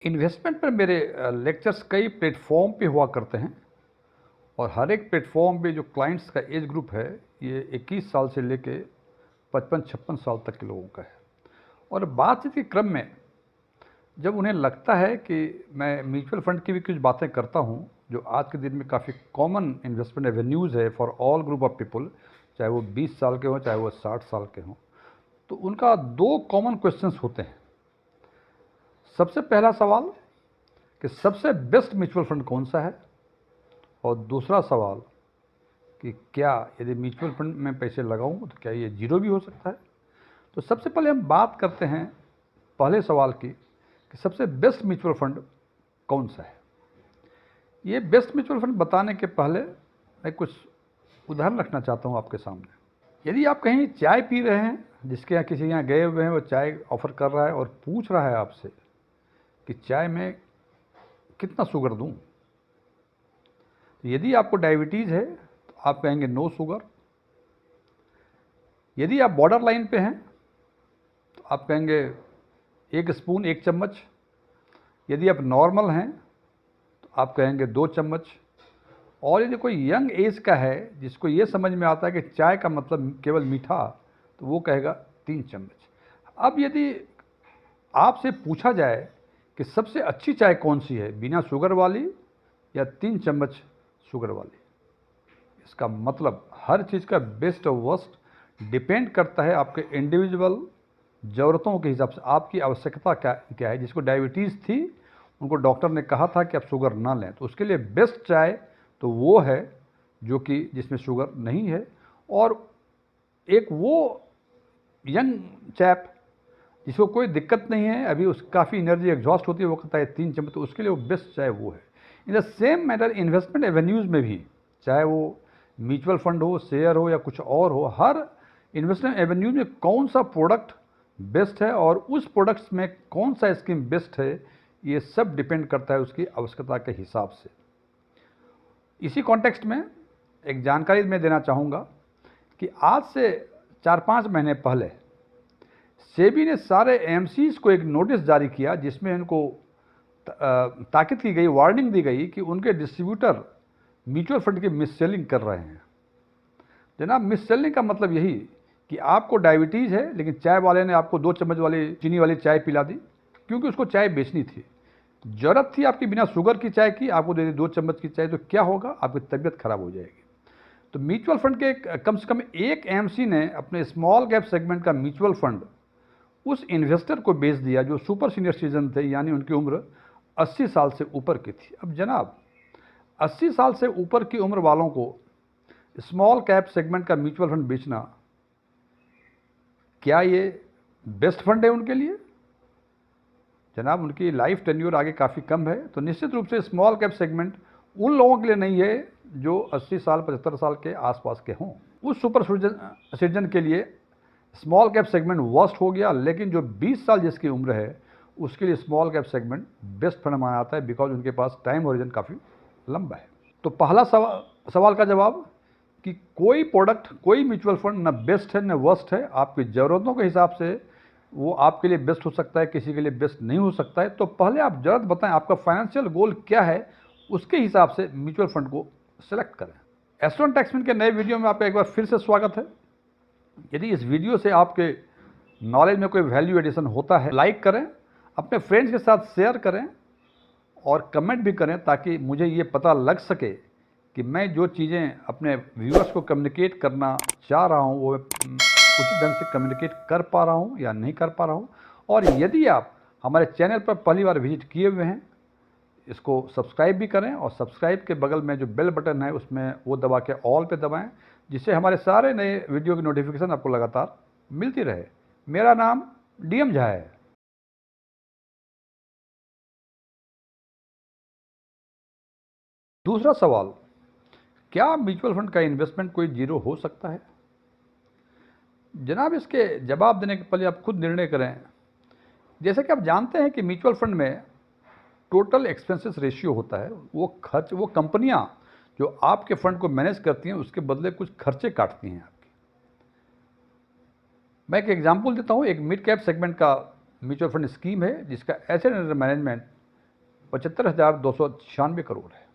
Investment पर मेरे lectures कई प्लेटफॉर्म पे हुआ करते हैं और हर एक प्लेटफॉर्म पे जो क्लाइंट्स का एज ग्रुप है ये 21 साल से लेके 55-56 साल तक के लोगों का है। और बातचीत के क्रम में जब उन्हें लगता है कि मैं म्यूचुअल फंड की भी कुछ बातें करता हूँ जो आज के दिन में काफ़ी कॉमन इन्वेस्टमेंट एवेन्यूज़ है for all group of people, चाहे वो 20 साल के हों चाहे वो 60 साल के हों, तो उनका दो कॉमन क्वेश्चंस होते हैं। सबसे पहला सवाल कि सबसे बेस्ट म्यूचुअल फंड कौन सा है, और दूसरा सवाल कि क्या यदि म्यूचुअल फंड में पैसे लगाऊं तो क्या ये जीरो भी हो सकता है। तो सबसे पहले हम बात करते हैं पहले सवाल की कि सबसे बेस्ट म्यूचुअल फंड कौन सा है। ये बेस्ट म्यूचुअल फंड बताने के पहले मैं कुछ उदाहरण रखना चाहता हूँ आपके सामने। यदि आप कहीं चाय पी रहे हैं, जिसके यहाँ किसी यहाँ गए हुए हैं, वो चाय ऑफर कर रहा है और पूछ रहा है आपसे कि चाय में कितना शुगर दूं, तो यदि आपको डायबिटीज़ है तो आप कहेंगे नो शुगर। यदि आप बॉर्डर लाइन पे हैं तो आप कहेंगे 1 स्पून 1 चम्मच। यदि आप नॉर्मल हैं तो आप कहेंगे 2 चम्मच। और यदि कोई यंग एज का है जिसको ये समझ में आता है कि चाय का मतलब केवल मीठा, तो वो कहेगा 3 चम्मच। अब यदि आपसे पूछा जाए कि सबसे अच्छी चाय कौन सी है, बिना शुगर वाली या 3 चम्मच शुगर वाली, इसका मतलब हर चीज़ का बेस्ट और वर्स्ट डिपेंड करता है आपके इंडिविजुअल ज़रूरतों के हिसाब से। आपकी आवश्यकता क्या क्या है। जिसको डायबिटीज़ थी उनको डॉक्टर ने कहा था कि आप शुगर ना लें, तो उसके लिए बेस्ट चाय तो वो है जो कि जिसमें शुगर नहीं है। और एक वो यंग चैप जिसको कोई दिक्कत नहीं है, अभी उस काफ़ी एनर्जी एग्जॉस्ट होती है, वो कहता है 3 चम्मच, तो उसके लिए वो बेस्ट चाय वो है। In the same matter investment avenues में भी, चाहे वो म्यूचुअल फंड हो, शेयर हो या कुछ और हो, हर इन्वेस्टमेंट एवेन्यूज में कौन सा प्रोडक्ट बेस्ट है और उस प्रोडक्ट्स में कौन सा स्कीम बेस्ट है, ये सब डिपेंड करता है उसकी आवश्यकता के हिसाब से। इसी कॉन्टेक्स्ट में एक जानकारी मैं देना चाहूँगा कि आज से 4-5 महीने पहले सेबी ने सारे एमसीज को एक नोटिस जारी किया जिसमें इनको ताकीद की गई, वार्निंग दी गई कि उनके डिस्ट्रीब्यूटर म्यूचुअल फंड की मिस सेलिंग कर रहे हैं। जनाब, मिस सेलिंग का मतलब यही कि आपको डायबिटीज़ है लेकिन चाय वाले ने आपको 2 चम्मच वाली चीनी वाली चाय पिला दी, क्योंकि उसको चाय बेचनी थी। ज़रूरत थी आपकी बिना शुगर की चाय की, आपको दे दी 2 चम्मच की चाय, तो क्या होगा, आपकी तबीयत खराब हो जाएगी। तो म्यूचुअल फंड के कम से कम एक एमसी ने अपने स्मॉल कैप सेगमेंट का म्यूचुअल फंड उस इन्वेस्टर को बेच दिया जो सुपर सीनियर सिटीजन थे, यानी उनकी उम्र 80 साल से ऊपर की थी। अब जनाब, 80 साल से ऊपर की उम्र वालों को स्मॉल कैप सेगमेंट का म्यूचुअल फंड बेचना, क्या ये बेस्ट फंड है उनके लिए? जनाब, उनकी लाइफ टेन्योर आगे काफ़ी कम है, तो निश्चित रूप से स्मॉल कैप सेगमेंट उन लोगों के लिए नहीं है जो 80 साल 75 साल के आसपास के हों। उस सुपर सिटीजन के लिए स्मॉल कैप सेगमेंट वर्स्ट हो गया, लेकिन जो 20 साल जिसकी उम्र है उसके लिए small cap segment best fund माना जाता है, बिकॉज उनके पास टाइम होरिजन काफ़ी लंबा है। तो पहला सवाल का जवाब कि कोई प्रोडक्ट, कोई म्यूचुअल फंड न बेस्ट है न वर्स्ट है, आपकी ज़रूरतों के हिसाब से वो आपके लिए बेस्ट हो सकता है, किसी के लिए बेस्ट नहीं हो सकता है। तो पहले आप ज़रूरत बताएं, आपका फाइनेंशियल गोल क्या है, उसके हिसाब से म्यूचुअल फंड को सेलेक्ट करें। एस्ट्रॉन टैक्समैन के नए वीडियो में आपका एक बार फिर से स्वागत है। यदि इस वीडियो से आपके नॉलेज में कोई वैल्यू एडिशन होता है, लाइक करें, अपने फ्रेंड्स के साथ शेयर करें और कमेंट भी करें, ताकि मुझे ये पता लग सके कि मैं जो चीज़ें अपने व्यूअर्स को कम्युनिकेट करना चाह रहा हूँ वो उचित ढंग से कम्युनिकेट कर पा रहा हूँ या नहीं कर पा रहा हूँ। और यदि आप हमारे चैनल पर पहली बार विजिट किए हुए हैं, इसको सब्सक्राइब भी करें और सब्सक्राइब के बगल में जो बेल बटन है उसमें वो दबा के ऑल पे दबाएं, जिससे हमारे सारे नए वीडियो की नोटिफिकेशन आपको लगातार मिलती रहे। मेरा नाम डीएम झा है। दूसरा सवाल, क्या म्यूचुअल फंड का इन्वेस्टमेंट कोई जीरो हो सकता है? जनाब, इसके जवाब देने के पहले आप खुद निर्णय करें। जैसे कि आप जानते हैं कि म्यूचुअल फंड में टोटल एक्सपेंसेस रेशियो होता है, वो कंपनियां जो आपके फंड को मैनेज करती हैं उसके बदले कुछ खर्चे काटती हैं आपके। मैं एक एग्जांपल देता हूं। एक मिड कैप सेगमेंट का म्यूचुअल फंड स्कीम है जिसका एसेट अंडर मैनेजमेंट 75,296 करोड़ है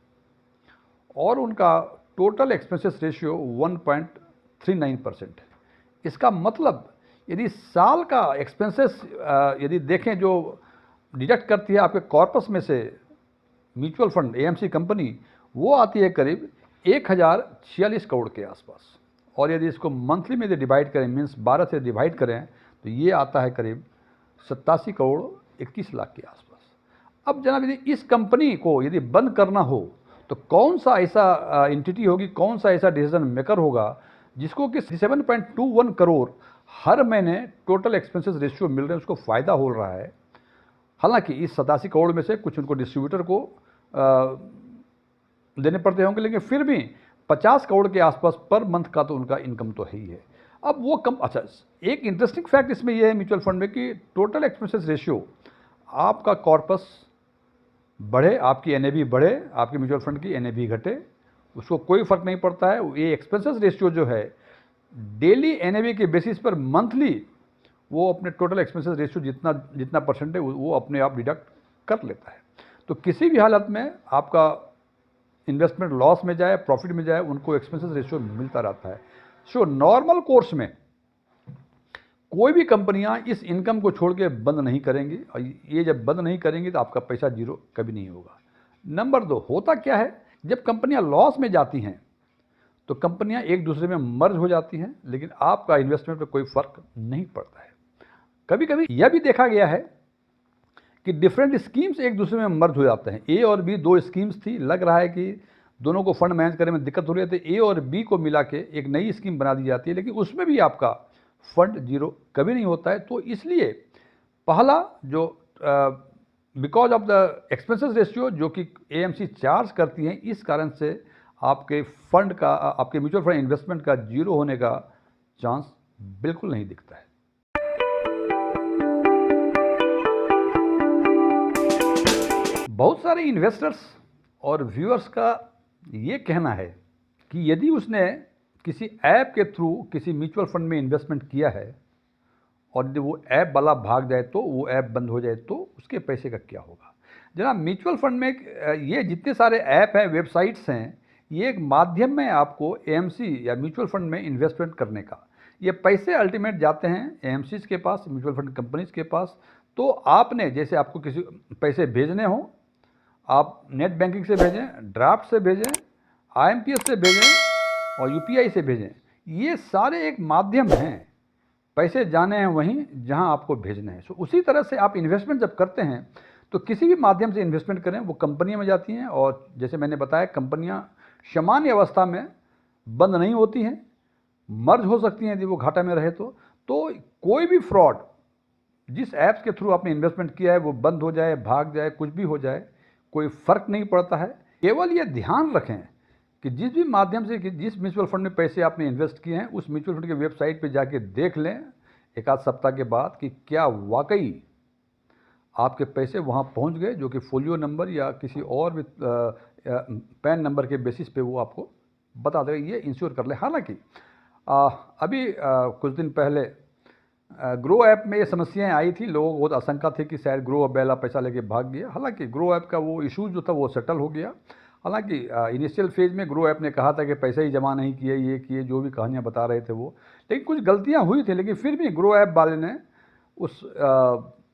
और उनका टोटल एक्सपेंसेस रेशियो 1.39% है। इसका मतलब यदि साल का एक्सपेंसेस यदि देखें जो डिडक्ट करती है आपके कॉर्पस में से म्यूचुअल फंड एएमसी कंपनी, वो आती है करीब 1046 करोड़ के आसपास। और यदि इसको मंथली में डिवाइड करें, मीन्स 12 से डिवाइड करें, तो ये आता है करीब 87 करोड़ 21 लाख के आसपास। अब जनाब यदि इस कंपनी को यदि बंद करना हो तो कौन सा ऐसा एंटिटी होगी, कौन सा ऐसा डिसीजन मेकर होगा जिसको कि 7.21 करोड़ हर महीने टोटल एक्सपेंसेस रेशियो मिल रहे हैं, उसको फ़ायदा हो रहा है। हालांकि इस 87 करोड़ में से कुछ उनको डिस्ट्रीब्यूटर को देने पड़ते होंगे, लेकिन फिर भी 50 करोड़ के आसपास पर मंथ का तो उनका इनकम तो है ही है। अब वो अच्छा, एक इंटरेस्टिंग फैक्ट इसमें यह है म्यूचुअल फंड में कि टोटल एक्सपेंसेस रेशियो आपका कॉर्पस बढ़े, आपकी एनएवी बढ़े, आपके म्यूचुअल फंड की एनएवी घटे, उसको कोई फर्क नहीं पड़ता है। ये एक्सपेंसेस रेशियो जो है डेली एनएवी के बेसिस पर मंथली वो अपने टोटल एक्सपेंसेस रेशियो जितना परसेंट है वो अपने आप डिडक्ट कर लेता है। तो किसी भी हालत में आपका इन्वेस्टमेंट लॉस में जाए, प्रॉफिट में जाए, उनको एक्सपेंसेस रेशियो मिलता रहता है। सो नॉर्मल कोर्स में कोई भी कंपनियां इस इनकम को छोड़ के बंद नहीं करेंगी, और ये जब बंद नहीं करेंगी तो आपका पैसा जीरो कभी नहीं होगा। नंबर 2, होता क्या है, जब कंपनियां लॉस में जाती हैं तो कंपनियां एक दूसरे में मर्ज हो जाती हैं, लेकिन आपका इन्वेस्टमेंट पर कोई फर्क नहीं पड़ता है। कभी कभी यह भी देखा गया है कि डिफरेंट स्कीम्स एक दूसरे में मर्ज हो जाते हैं। ए और बी 2 स्कीम्स थी, लग रहा है कि दोनों को फंड मैनेज करने में दिक्कत हो रही है, तो ए और बी को मिला के एक नई स्कीम बना दी जाती है, लेकिन उसमें भी आपका फंड जीरो कभी नहीं होता है। तो इसलिए पहला जो because of the expenses ratio जो कि एएमसी चार्ज करती हैं, इस कारण से आपके फंड का, आपके म्यूचुअल फंड इन्वेस्टमेंट का जीरो होने का चांस बिल्कुल नहीं दिखता है। बहुत सारे इन्वेस्टर्स और व्यूअर्स का ये कहना है कि यदि उसने किसी ऐप के थ्रू किसी म्यूचुअल फंड में इन्वेस्टमेंट किया है और यदि वो ऐप वाला भाग जाए, तो वो ऐप बंद हो जाए, तो उसके पैसे का क्या होगा। जनाब म्यूचुअल फंड में ये जितने सारे ऐप हैं, वेबसाइट्स हैं, ये एक माध्यम है आपको एएमसी या म्यूचुअल फंड में इन्वेस्टमेंट करने का। ये पैसे अल्टीमेट जाते हैं एएमसीज के पास, म्यूचुअल फंड कंपनीज के पास। तो आपने जैसे आपको किसी पैसे भेजने हो, आप नेट बैंकिंग से भेजें, ड्राफ्ट से भेजें, आईएमपीएस से भेजें और यूपीआई से भेजें, ये सारे एक माध्यम हैं। पैसे जाने हैं वहीं जहां आपको भेजने हैं। सो उसी तरह से आप इन्वेस्टमेंट जब करते हैं तो किसी भी माध्यम से इन्वेस्टमेंट करें, वो कंपनियां में जाती हैं, और जैसे मैंने बताया कंपनियां सामान्य अवस्था में बंद नहीं होती हैं, मर्ज हो सकती हैं यदि वो घाटा में रहे तो कोई भी फ्रॉड जिस ऐप्स के थ्रू आपने इन्वेस्टमेंट किया है वो बंद हो जाए, भाग जाए, कुछ भी हो जाए, कोई फ़र्क नहीं पड़ता है। केवल ये ध्यान रखें कि जिस भी माध्यम से, कि जिस म्यूचुअल फंड में पैसे आपने इन्वेस्ट किए हैं, उस म्यूचुअल फंड के वेबसाइट पे जाके देख लें एक आध सप्ताह के बाद कि क्या वाकई आपके पैसे वहाँ पहुँच गए, जो कि फोलियो नंबर या किसी और भी पैन नंबर के बेसिस पे वो आपको बता देगा। ये इंश्योर कर लें। हालांकि अभी कुछ दिन पहले ग्रो ऐप में ये समस्याएं आई थी, लोगों को बहुत आशंका थी कि शायद ग्रो वाला पैसा लेके भाग गया। हालांकि ग्रो ऐप का वो इशू जो था वो सेटल हो गया। हालांकि इनिशियल फेज में ग्रो ऐप ने कहा था कि पैसे ही जमा नहीं किए, ये किए, जो भी कहानियां बता रहे थे वो, लेकिन कुछ गलतियां हुई थी, लेकिन फिर भी ग्रो ऐप वाले ने उस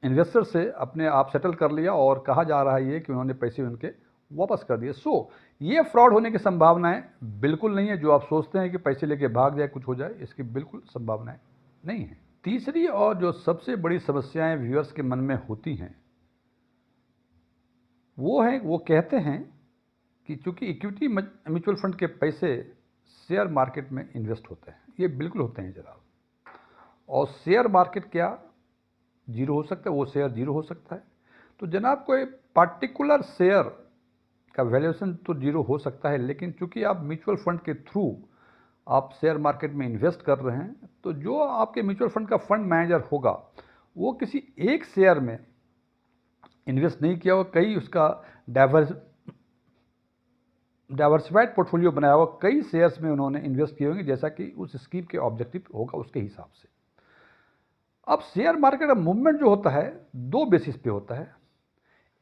इन्वेस्टर से अपने आप सेटल कर लिया, और कहा जा रहा है ये कि उन्होंने पैसे उनके वापस कर दिए। सो ये फ्रॉड होने की संभावनाएं बिल्कुल नहीं है। जो आप सोचते हैं कि पैसे लेके भाग जाए, कुछ हो जाए, इसकी बिल्कुल संभावनाएं नहीं है। तीसरी और जो सबसे बड़ी समस्याएं व्यूअर्स के मन में होती हैं वो कहते हैं कि चूंकि इक्विटी म्यूचुअल फंड के पैसे शेयर मार्केट में इन्वेस्ट होते हैं। ये बिल्कुल होते हैं जनाब। और शेयर मार्केट क्या जीरो हो सकता है, वो शेयर जीरो हो सकता है। तो जनाब कोई पार्टिकुलर शेयर का वैल्यूएशन तो जीरो हो सकता है, लेकिन चूंकि आप म्यूचुअल फंड के थ्रू आप शेयर मार्केट में इन्वेस्ट कर रहे हैं, तो जो आपके म्यूचुअल फंड का फंड मैनेजर होगा वो किसी एक शेयर में इन्वेस्ट नहीं किया होगा, कई उसका डाइवर्सिफाइड पोर्टफोलियो बनाया हुआ, कई शेयर्स में उन्होंने इन्वेस्ट किए होंगे, जैसा कि उस स्कीम के ऑब्जेक्टिव होगा उसके हिसाब से। अब शेयर मार्केट का मूवमेंट जो होता है 2 बेसिस पे होता है।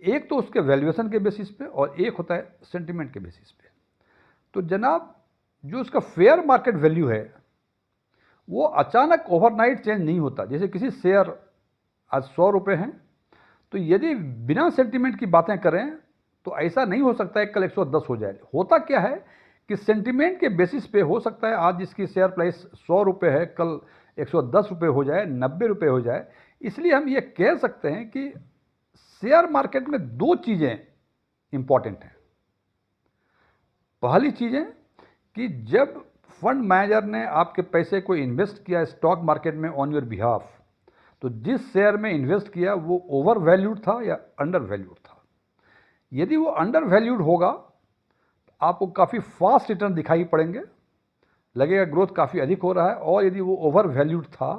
एक तो उसके वैल्यूएशन के बेसिस पे और एक होता है सेंटिमेंट के बेसिस पे। तो जनाब जो उसका फेयर मार्केट वैल्यू है वो अचानक ओवरनाइट चेंज नहीं होता। जैसे किसी शेयर आज 100 रुपये हैं, तो यदि बिना सेंटिमेंट की बातें करें तो ऐसा नहीं हो सकता है कल 110 हो जाए। होता क्या है कि सेंटिमेंट के बेसिस पे हो सकता है आज जिसकी शेयर प्राइस 100 रुपये है कल 110 रुपये हो जाए, 90 रुपये हो जाए। इसलिए हम ये कह सकते हैं कि शेयर मार्केट में दो चीज़ें इंपॉर्टेंट हैं। पहली चीज़ है कि जब फंड मैनेजर ने आपके पैसे को इन्वेस्ट किया स्टॉक मार्केट में ऑन योर बिहाफ, तो जिस शेयर में इन्वेस्ट किया वो ओवर वैल्यूड था या अंडर वैल्यूड था। यदि वो अंडर वैल्यूड होगा तो आपको काफ़ी फास्ट रिटर्न दिखाई पड़ेंगे, लगेगा ग्रोथ काफ़ी अधिक हो रहा है। और यदि वो ओवर वैल्यूड था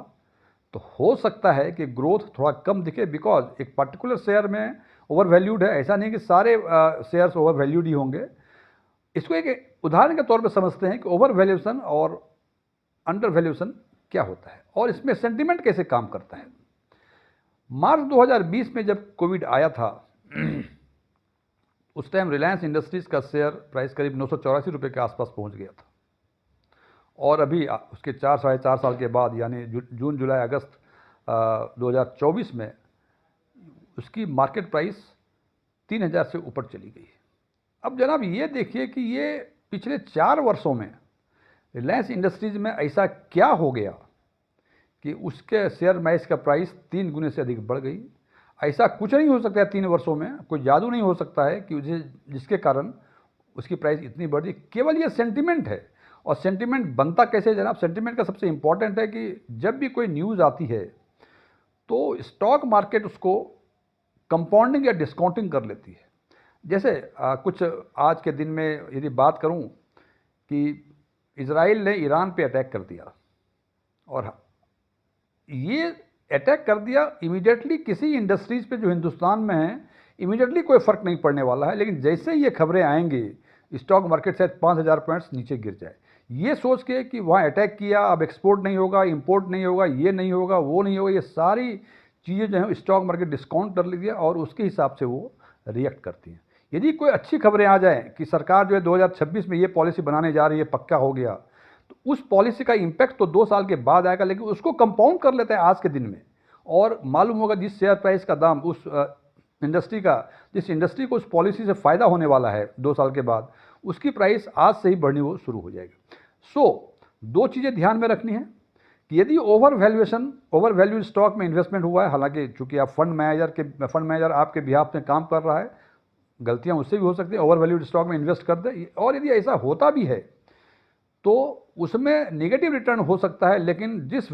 तो हो सकता है कि ग्रोथ थोड़ा कम दिखे, बिकॉज एक पर्टिकुलर शेयर में ओवर वैल्यूड है। ऐसा नहीं कि सारे शेयर्स ओवर वैल्यूड ही होंगे। इसको एक उदाहरण के तौर पर समझते हैं कि ओवर वैल्यूएशन और अंडर वैल्यूएशन क्या होता है और इसमें सेंटिमेंट कैसे काम करता है। मार्च 2020 में जब कोविड आया था उस टाइम रिलायंस इंडस्ट्रीज़ का शेयर प्राइस करीब 984 रुपये के आसपास पहुंच गया था। और अभी उसके 4-4.5 साल के बाद यानी जून जुलाई अगस्त 2024 में उसकी मार्केट प्राइस 3000 से ऊपर चली गई। अब जनाब ये देखिए कि ये पिछले 4 वर्षों में रिलायंस इंडस्ट्रीज़ में ऐसा क्या हो गया कि उसके शेयर प्राइस का प्राइस 3 गुने से अधिक बढ़ गई। ऐसा कुछ नहीं हो सकता है 3 वर्षों में, कोई जादू नहीं हो सकता है कि जिसके कारण उसकी प्राइस इतनी बढ़ गई। केवल ये सेंटिमेंट है। और सेंटिमेंट बनता कैसे जनाब? सेंटिमेंट का सबसे इंपॉर्टेंट है कि जब भी कोई न्यूज़ आती है तो स्टॉक मार्केट उसको कंपाउंडिंग या डिस्काउंटिंग कर लेती है। जैसे कुछ आज के दिन में यदि बात करूं कि इजराइल ने ईरान पे अटैक कर दिया और ये अटैक कर दिया इमीडिएटली किसी इंडस्ट्रीज़ पे जो हिंदुस्तान में है, इमीडिएटली कोई फ़र्क नहीं पड़ने वाला है। लेकिन जैसे ही ये खबरें आएंगी स्टॉक मार्केट शायद 5000 पॉइंट्स नीचे गिर जाए। ये सोच के कि वहाँ अटैक किया, अब एक्सपोर्ट नहीं होगा, इंपोर्ट नहीं होगा, ये नहीं होगा, वो नहीं होगा, ये सारी चीज़ें जो हैं स्टॉक मार्केट डिस्काउंट कर लीजिए और उसके हिसाब से वो रिएक्ट करती हैं। यदि कोई अच्छी खबरें आ जाएँ कि सरकार जो है 2026 में ये पॉलिसी बनाने जा रही है, पक्का हो गया, तो उस पॉलिसी का इम्पैक्ट तो 2 साल के बाद आएगा, लेकिन उसको कंपाउंड कर लेते हैं आज के दिन में। और मालूम होगा जिस शेयर प्राइस का दाम उस जिस इंडस्ट्री को उस पॉलिसी से फ़ायदा होने वाला है 2 साल के बाद, उसकी प्राइस आज से ही बढ़नी वो शुरू हो जाएगी। दो चीज़ें ध्यान में रखनी है कि यदि ओवर वैल्यूड स्टॉक में इन्वेस्टमेंट हुआ है, हालांकि चूंकि आप फंड मैनेजर आपके बिहाफ में काम कर रहा है, गलतियां उससे भी हो सकती है, ओवर वैल्यूड स्टॉक में इन्वेस्ट कर दे। और यदि ऐसा होता भी है तो उसमें नेगेटिव रिटर्न हो सकता है, लेकिन जिस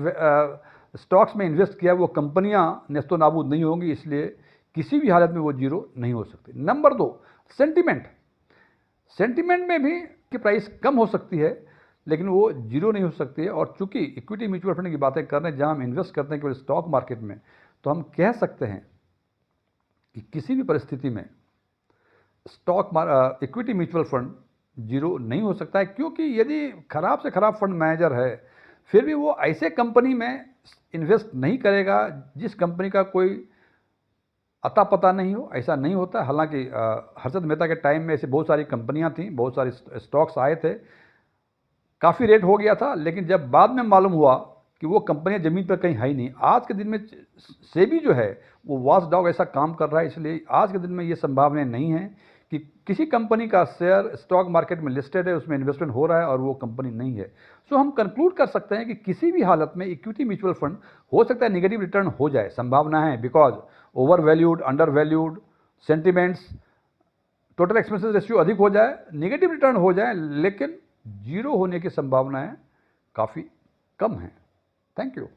स्टॉक्स में इन्वेस्ट किया वो कंपनियां नेस्तो नाबूद नहीं होंगी, इसलिए किसी भी हालत में वो जीरो नहीं हो सकती। नंबर 2, सेंटिमेंट में भी की प्राइस कम हो सकती है लेकिन वो जीरो नहीं हो सकती है। और चूंकि इक्विटी म्यूचुअल फंड की बातें कर रहे हैं जहां हम इन्वेस्ट करते हैं केवल स्टॉक मार्केट में, तो हम कह सकते हैं कि किसी भी परिस्थिति में इक्विटी म्यूचुअल फंड जीरो नहीं हो सकता है, क्योंकि यदि खराब से खराब फंड मैनेजर है फिर भी वो ऐसे कंपनी में इन्वेस्ट नहीं करेगा जिस कंपनी का कोई अता पता नहीं हो। ऐसा नहीं होता। हालांकि हर्षद मेहता के टाइम में ऐसे बहुत सारी कंपनियां थीं, बहुत सारे स्टॉक्स आए थे, काफ़ी रेट हो गया था, लेकिन जब बाद में मालूम हुआ कि वो कंपनियां ज़मीन पर कहीं है ही नहीं। आज के दिन में सेबी जो है वो वॉच डॉग ऐसा काम कर रहा है, इसलिए आज के दिन में ये संभावनाएं नहीं है कि किसी कंपनी का शेयर स्टॉक मार्केट में लिस्टेड है, उसमें इन्वेस्टमेंट हो रहा है और वो कंपनी नहीं है। हम कंक्लूड कर सकते हैं कि किसी भी हालत में इक्विटी म्यूचुअल फंड हो सकता है नेगेटिव रिटर्न हो जाए, संभावना है, because over valued, under valued, sentiments, total expenses ratio अधिक हो जाए, नेगेटिव रिटर्न हो जाए, लेकिन जीरो होने की संभावनाएं काफ़ी कम हैं। Thank you.